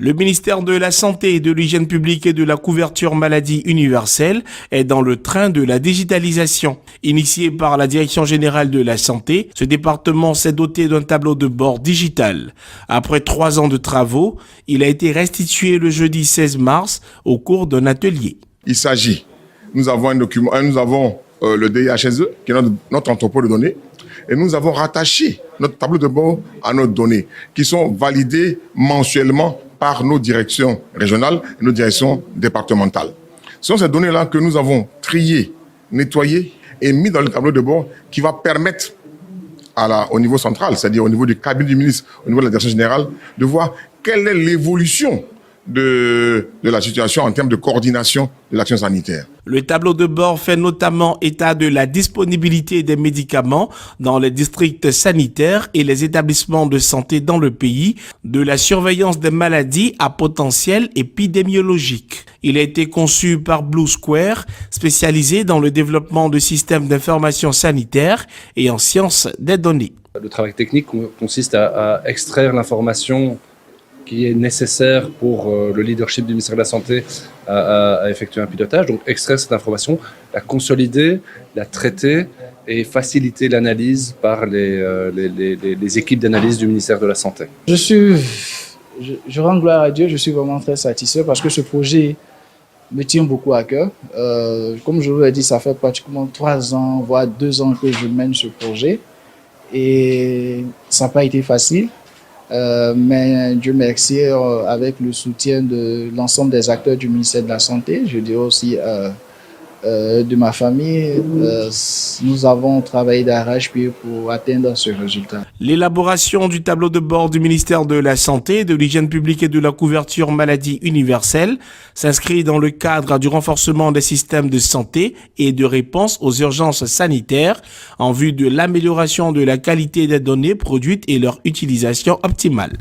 Le ministère de la Santé, de l'Hygiène publique et de la couverture maladie universelle est dans le train de la digitalisation. Initié par la Direction générale de la santé, ce département s'est doté d'un tableau de bord digital. Après 3 ans de travaux, il a été restitué le jeudi 16 mars au cours d'un atelier. Il s'agit, nous avons un document, nous avons le DIHSE, qui est notre entrepôt de données, et nous avons rattaché notre tableau de bord à nos données, qui sont validées mensuellement par nos directions régionales et nos directions départementales. Ce sont ces données-là que nous avons triées, nettoyées et mis dans le tableau de bord qui va permettre au niveau central, c'est-à-dire au niveau du cabinet du ministre, au niveau de la direction générale, de voir quelle est l'évolution de la situation en termes de coordination de l'action sanitaire. Le tableau de bord fait notamment état de la disponibilité des médicaments dans les districts sanitaires et les établissements de santé dans le pays, de la surveillance des maladies à potentiel épidémiologique. Il a été conçu par Blue Square, spécialisé dans le développement de systèmes d'information sanitaire et en sciences des données. Le travail technique consiste à extraire l'information qui est nécessaire pour le leadership du ministère de la Santé à effectuer un pilotage. Donc extraire cette information, la consolider, la traiter et faciliter l'analyse par les équipes d'analyse du ministère de la Santé. Je rends gloire à Dieu, je suis vraiment très satisfait parce que ce projet me tient beaucoup à cœur. Comme je vous l'ai dit, ça fait pratiquement 3 ans, voire 2 ans que je mène ce projet et ça n'a pas été facile. Mais Dieu merci, avec le soutien de l'ensemble des acteurs du ministère de la Santé, je dirais aussi de ma famille, nous avons travaillé d'arrache-pied pour atteindre ce résultat. L'élaboration du tableau de bord du ministère de la Santé, de l'Hygiène publique et de la couverture maladie universelle s'inscrit dans le cadre du renforcement des systèmes de santé et de réponse aux urgences sanitaires en vue de l'amélioration de la qualité des données produites et leur utilisation optimale.